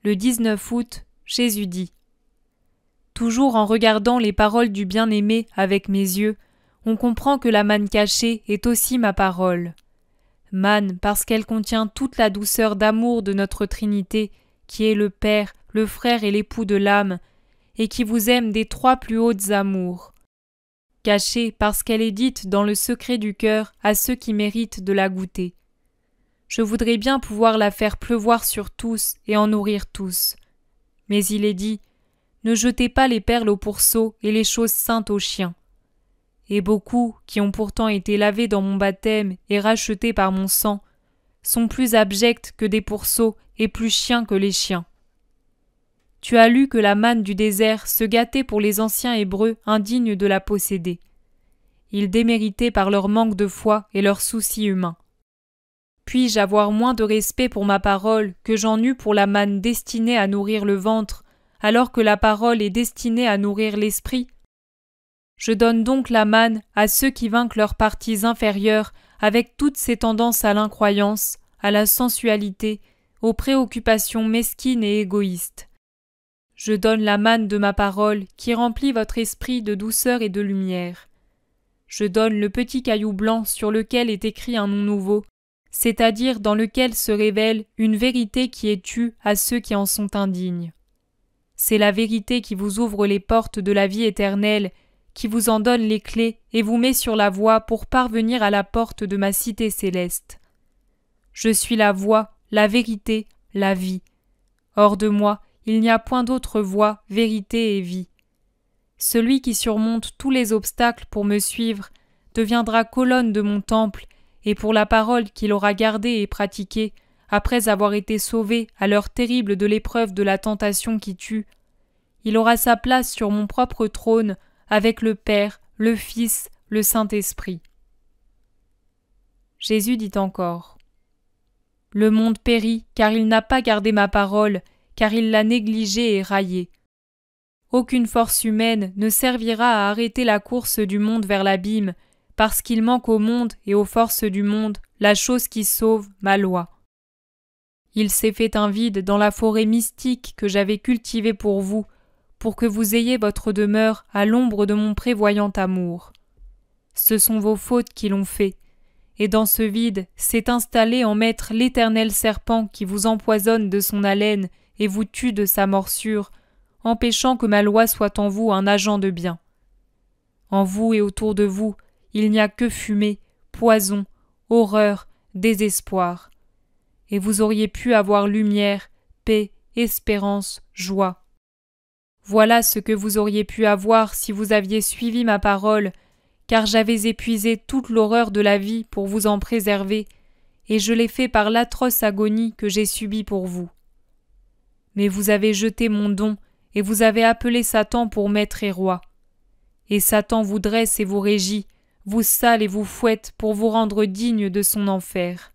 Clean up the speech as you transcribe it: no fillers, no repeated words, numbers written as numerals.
Le 19 août, Jésus dit : toujours en regardant les paroles du bien-aimé avec mes yeux, on comprend que la manne cachée est aussi ma parole. Manne parce qu'elle contient toute la douceur d'amour de notre Trinité, qui est le Père, le Frère et l'époux de l'âme, et qui vous aime des trois plus hautes amours. Cachée parce qu'elle est dite dans le secret du cœur à ceux qui méritent de la goûter. Je voudrais bien pouvoir la faire pleuvoir sur tous et en nourrir tous. Mais il est dit : ne jetez pas les perles aux pourceaux et les choses saintes aux chiens. Et beaucoup, qui ont pourtant été lavés dans mon baptême et rachetés par mon sang, sont plus abjects que des pourceaux et plus chiens que les chiens. Tu as lu que la manne du désert se gâtait pour les anciens Hébreux indignes de la posséder. Ils déméritaient par leur manque de foi et leurs soucis humains. Puis-je avoir moins de respect pour ma parole que j'en eus pour la manne destinée à nourrir le ventre, alors que la parole est destinée à nourrir l'esprit ? Je donne donc la manne à ceux qui vainquent leurs parties inférieures avec toutes ces tendances à l'incroyance, à la sensualité, aux préoccupations mesquines et égoïstes. Je donne la manne de ma parole qui remplit votre esprit de douceur et de lumière. Je donne le petit caillou blanc sur lequel est écrit un nom nouveau, c'est-à-dire dans lequel se révèle une vérité qui est tue à ceux qui en sont indignes. C'est la vérité qui vous ouvre les portes de la vie éternelle, qui vous en donne les clés et vous met sur la voie pour parvenir à la porte de ma cité céleste. Je suis la voie, la vérité, la vie. Hors de moi, il n'y a point d'autre voie, vérité et vie. Celui qui surmonte tous les obstacles pour me suivre deviendra colonne de mon temple, et pour la parole qu'il aura gardée et pratiquée, après avoir été sauvé à l'heure terrible de l'épreuve de la tentation qui tue, il aura sa place sur mon propre trône avec le Père, le Fils, le Saint-Esprit. Jésus dit encore : le monde périt car il n'a pas gardé ma parole, car il l'a négligée et raillée. Aucune force humaine ne servira à arrêter la course du monde vers l'abîme, parce qu'il manque au monde et aux forces du monde la chose qui sauve, ma loi. Il s'est fait un vide dans la forêt mystique que j'avais cultivée pour que vous ayez votre demeure à l'ombre de mon prévoyant amour. Ce sont vos fautes qui l'ont fait, et dans ce vide s'est installé en maître l'éternel serpent qui vous empoisonne de son haleine et vous tue de sa morsure, empêchant que ma loi soit en vous un agent de bien. En vous et autour de vous, il n'y a que fumée, poison, horreur, désespoir. Et vous auriez pu avoir lumière, paix, espérance, joie. Voilà ce que vous auriez pu avoir si vous aviez suivi ma parole, car j'avais épuisé toute l'horreur de la vie pour vous en préserver, et je l'ai fait par l'atroce agonie que j'ai subie pour vous. Mais vous avez jeté mon don, et vous avez appelé Satan pour maître et roi. Et Satan vous dresse et vous régit, vous sale et vous fouette pour vous rendre digne de son enfer.